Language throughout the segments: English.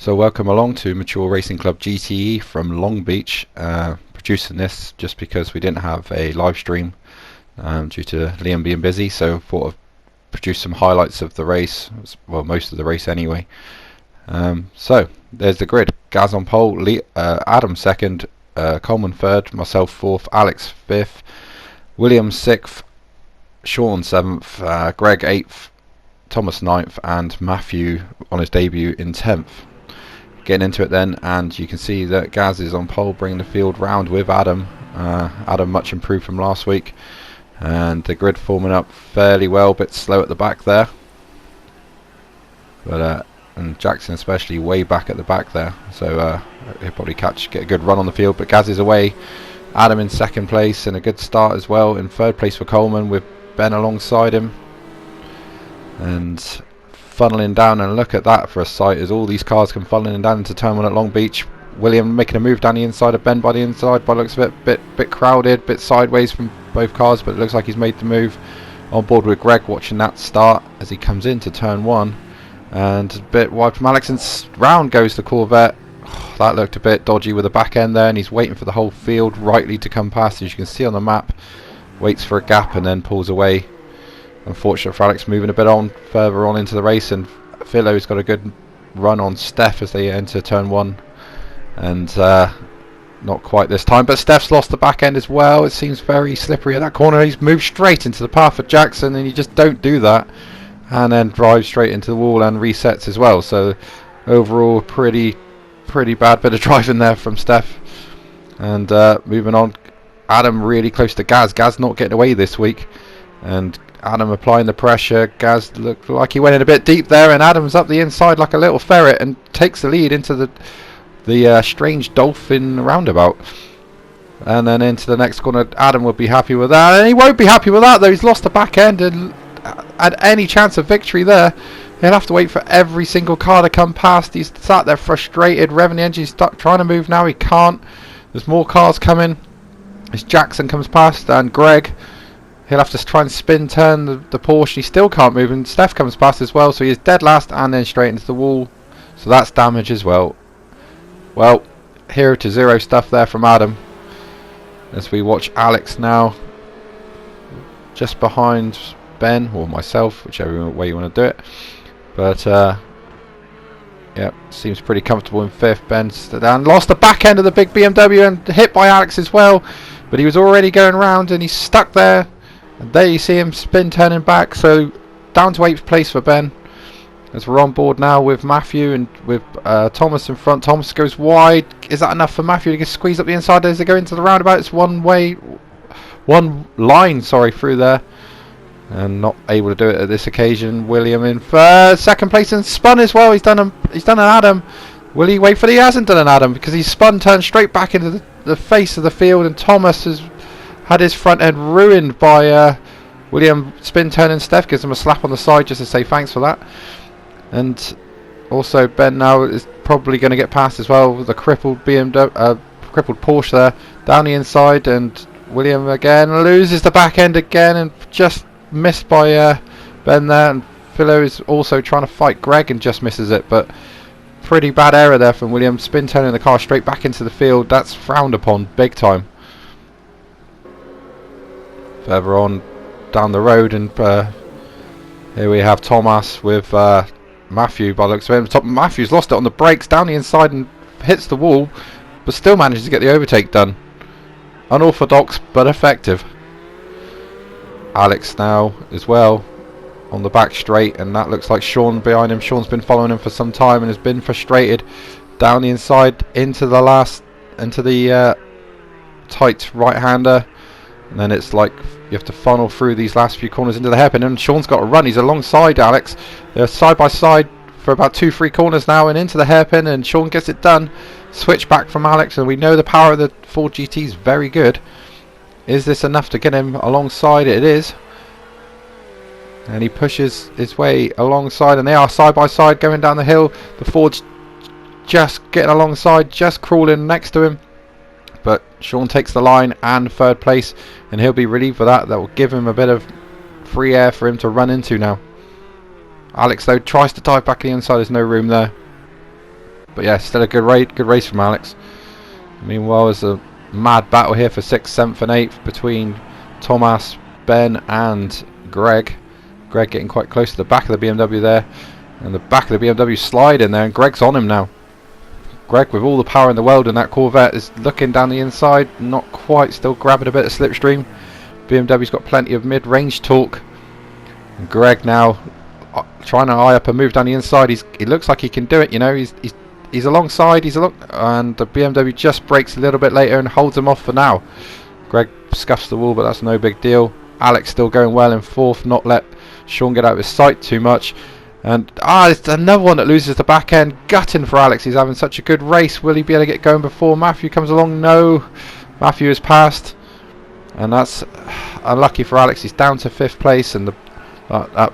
So welcome along to Mature Racing Club GTE from Long Beach. Producing this just because we didn't have a live stream due to Liam being busy, so thought I'd produce some highlights of the race, well, most of the race anyway. So there's the grid. Gaz on pole, Adam second, Coleman third, myself fourth, Alex fifth, William sixth, Sean seventh, Greg eighth, Thomas ninth, and Matthew on his debut in 10th. Getting into it then, and you can see that Gaz is on pole, bringing the field round with Adam. Adam much improved from last week, and the grid forming up fairly well, bit slow at the back there, but and Jackson especially way back at the back there, so he'll probably get a good run on the field. But Gaz is away, Adam in second place, and a good start as well. In third place for Coleman with Ben alongside him, and funneling down, and look at that for a sight as all these cars come funneling down into turn 1 at Long Beach. William making a move down the inside of Ben by the inside, by the looks of it, bit crowded, bit sideways from both cars, but it looks like he's made the move. On board with Greg, watching that start as he comes into turn 1, and a bit wide from Alex, and round goes the Corvette. That looked a bit dodgy with the back end there, and he's waiting for the whole field rightly to come past, as you can see on the map. Waits for a gap and then pulls away. Unfortunate for Alex, moving a bit on further on into the race, and Philo's got a good run on Steph as they enter turn 1, and not quite this time, but Steph's lost the back end as well. It seems very slippery at that corner. He's moved straight into the path of Jackson, and you just don't do that, and then drives straight into the wall and resets as well. So overall pretty bad bit of driving there from Steph. And moving on, Adam really close to Gaz not getting away this week, and Adam applying the pressure. Gaz looked like he went in a bit deep there, and Adam's up the inside like a little ferret and takes the lead into the strange dolphin roundabout, and then into the next corner. Adam would be happy with that, and he won't be happy with that though. He's lost the back end, and had any chance of victory there, he'll have to wait for every single car to come past. He's sat there frustrated, revving the engine. He's trying to move now, he can't. There's more cars coming as Jackson comes past, and Greg, he'll have to try and spin turn the Porsche. He still can't move, and Steph comes past as well, so he is dead last and then straight into the wall, so that's damage as well. Well, 0 to 0 stuff there from Adam, as we watch Alex now just behind Ben or myself, whichever way you want to do it. But yeah, seems pretty comfortable in 5th. Ben's down, lost the back end of the big BMW and hit by Alex as well, but he was already going round and he's stuck there. And there you see him spin turning back, so down to 8th place for Ben, as we're on board now with Matthew and with Thomas in front. Thomas goes wide. Is that enough for Matthew to get squeezed up the inside as they go into the roundabout? It's one line through there, and not able to do it at this occasion. William in second place and spun as well. He's done an Adam. Will he wait for he hasn't done an Adam, because he's spun, turned straight back into the face of the field, and Thomas has had his front end ruined by William spin turning. Steph gives him a slap on the side just to say thanks for that. And also Ben now is probably going to get past as well with a crippled crippled Porsche there down the inside, and William again loses the back end again and just missed by Ben there. And Philo is also trying to fight Greg and just misses it, but pretty bad error there from William, spin turning the car straight back into the field. That's frowned upon big time. Further on down the road, and here we have Thomas with Matthew by the looks of him. Matthew's lost it on the brakes down the inside and hits the wall, but still manages to get the overtake done. Unorthodox but effective. Alex now as well on the back straight, and that looks like Sean behind him. Sean's been following him for some time and has been frustrated down the inside into the tight right-hander, and then it's like you have to funnel through these last few corners into the hairpin, and Sean's got to run. He's alongside Alex. They're side by side for about 2-3 corners now, and into the hairpin, and Sean gets it done. Switch back from Alex, and we know the power of the Ford GT is very good. Is this enough to get him alongside? It is. And he pushes his way alongside, and they are side by side going down the hill. The Ford's just getting alongside, just crawling next to him. But Sean takes the line and 3rd place, and he'll be relieved for that. That will give him a bit of free air for him to run into now. Alex though tries to dive back to the inside, there's no room there. But yeah, still a good race from Alex. Meanwhile, there's a mad battle here for 6th, 7th and 8th between Thomas, Ben and Greg. Greg getting quite close to the back of the BMW there, and the back of the BMW sliding there, and Greg's on him now. Greg, with all the power in the world in that Corvette, is looking down the inside, not quite, still grabbing a bit of slipstream. BMW's got plenty of mid-range torque. And Greg now trying to eye up a move down the inside. He looks like he can do it, you know. He's alongside, and the BMW just brakes a little bit later and holds him off for now. Greg scuffs the wall, but that's no big deal. Alex still going well in 4th, not let Sean get out of his sight too much. And it's another one that loses the back end. Gutting for Alex. He's having such a good race. Will he be able to get going before Matthew comes along? No. Matthew is passed, and that's unlucky for Alex. He's down to 5th place, and that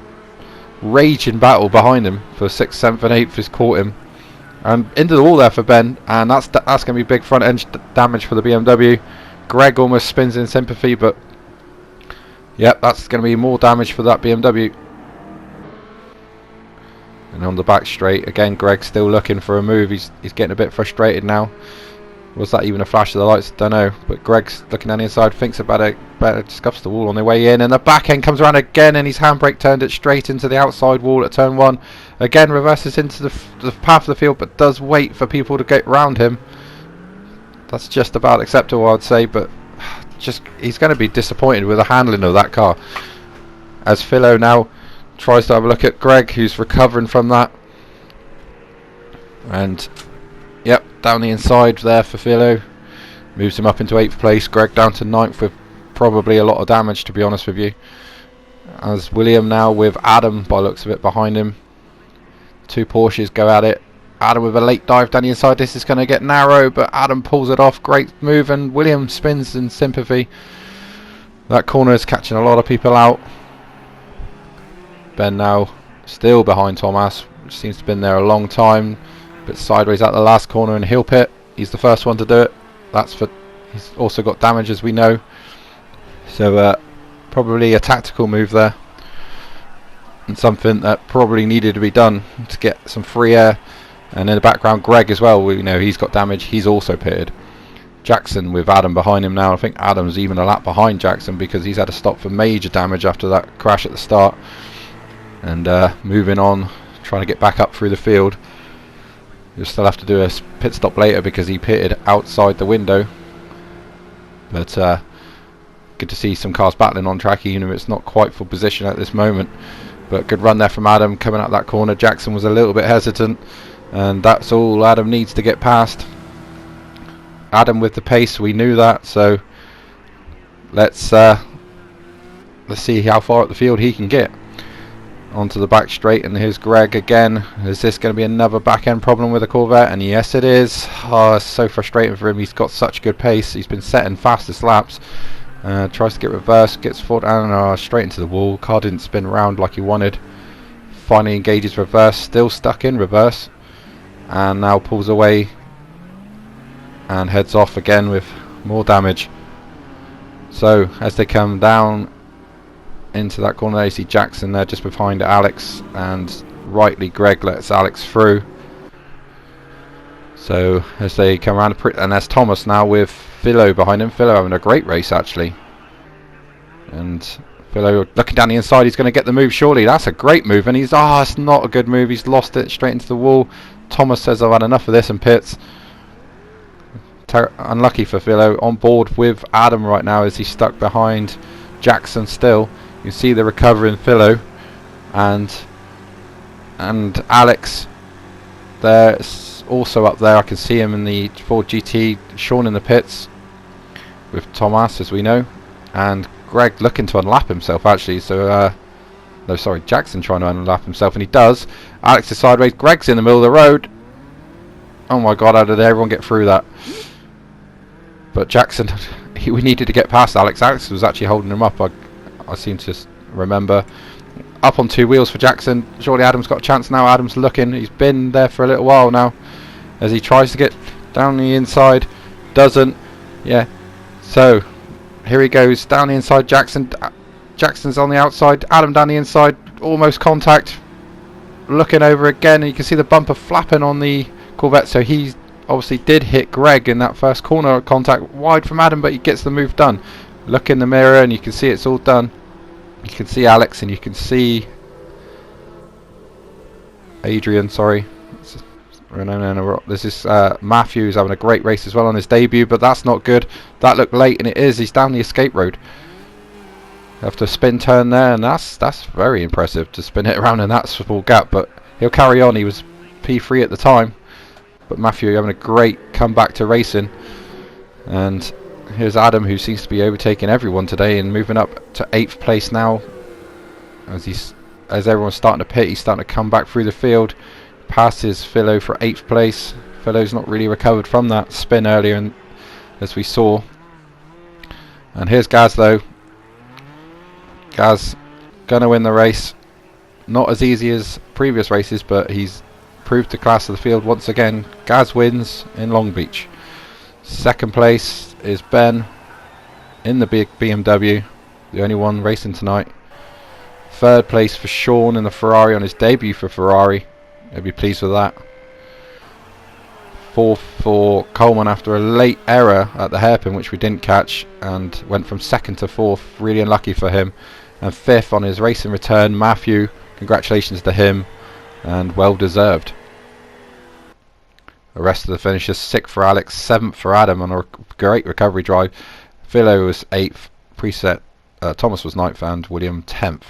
raging battle behind him for 6th, 7th and 8th has caught him. And into the wall there for Ben, and that's going to be big front end damage for the BMW. Greg almost spins in sympathy, but yep, that's going to be more damage for that BMW. And on the back straight again, Greg's still looking for a move. He's getting a bit frustrated now. Was that even a flash of the lights? Don't know. But Greg's looking down the inside, thinks about it, better scuffs the wall on their way in, and the back end comes around again, and his handbrake turned it straight into the outside wall at turn 1. Again, reverses into the path of the field, but does wait for people to get round him. That's just about acceptable, I'd say, but he's going to be disappointed with the handling of that car. As Philo now tries to have a look at Greg, who's recovering from that, and yep, down the inside there for Philo, moves him up into 8th place. Greg down to 9th with probably a lot of damage, to be honest with you, as William now with Adam by looks of it behind him. 2 Porsches go at it. Adam with a late dive down the inside. This is going to get narrow, but Adam pulls it off. Great move, and William spins in sympathy. That corner is catching a lot of people out. Ben now still behind Thomas, which seems to have been there a long time. Bit sideways at the last corner and heel pit. He's the first one to do it. He's also got damage, as we know. So probably a tactical move there, and something that probably needed to be done to get some free air. And in the background, Greg as well. We know he's got damage. He's also pitted. Jackson with Adam behind him now. I think Adam's even a lap behind Jackson because he's had to stop for major damage after that crash at the start. And moving on, trying to get back up through the field. You'll still have to do a pit stop later because he pitted outside the window. But good to see some cars battling on track, even if it's not quite full position at this moment. But good run there from Adam coming out that corner. Jackson was a little bit hesitant, and that's all Adam needs to get past. Adam with the pace, we knew that, so let's see how far up the field he can get. Onto the back straight, and here's Greg again. Is this going to be another back end problem with the Corvette? And yes, it is. Oh, it's so frustrating for him. He's got such good pace. He's been setting fastest laps. Tries to get reverse, gets forward and straight into the wall. Car didn't spin round like he wanted. Finally engages reverse, still stuck in reverse, and now pulls away and heads off again with more damage. So as they come down into that corner, they see Jackson there just behind Alex, and rightly Greg lets Alex through. So as they come around, and there's Thomas now with Philo behind him. Philo having a great race actually, and Philo looking down the inside. He's going to get the move surely. That's a great move, and it's not a good move. He's lost it straight into the wall. Thomas says I've had enough of this and pits. Unlucky for Philo. On board with Adam right now as he's stuck behind Jackson still. You see the recovering Philo and Alex there also up there. I can see him in the Ford GT. Sean in the pits with Thomas, as we know, and Greg looking to unlap himself actually. So no, sorry, Jackson trying to unlap himself, and he does. Alex is sideways. Greg's in the middle of the road. Oh my god, how did everyone get through that? But Jackson, we needed to get past Alex. Alex was actually holding him up. I seem to remember. Up on 2 wheels for Jackson. Surely Adam's got a chance now. Adam's looking. He's been there for a little while now as he tries to get down the inside. Doesn't. Yeah. So here he goes down the inside. Jackson's on the outside. Adam down the inside. Almost contact. Looking over again. And you can see the bumper flapping on the Corvette. So he obviously did hit Greg in that first corner contact wide from Adam, but he gets the move done. Look in the mirror and you can see it's all done. You can see Alex and you can see Adrian, sorry. This is Matthew, who's having a great race as well on his debut, but that's not good. That looked late, and it is. He's down the escape road. After a spin turn there, and that's very impressive to spin it around in that small gap, but he'll carry on. He was P3 at the time, but Matthew having a great comeback to racing. And here's Adam, who seems to be overtaking everyone today and moving up to 8th place now. As everyone's starting to pit, he's starting to come back through the field. Passes Philo for 8th place. Philo's not really recovered from that spin earlier, and as we saw. And here's Gaz though. Gaz gonna win the race. Not as easy as previous races, but he's proved the class of the field once again. Gaz wins in Long Beach. 2nd place is Ben in the big BMW, the only one racing tonight. 3rd place for Sean in the Ferrari on his debut for Ferrari. He'll be pleased with that. 4th for Coleman after a late error at the hairpin, which we didn't catch, and went from 2nd to 4th. Really unlucky for him. And 5th on his racing return, Matthew. Congratulations to him, and well deserved. The rest of the finishers: 6th for Alex, 7th for Adam on a great recovery drive. Philo was 8th. Thomas was 9th, and William 10th.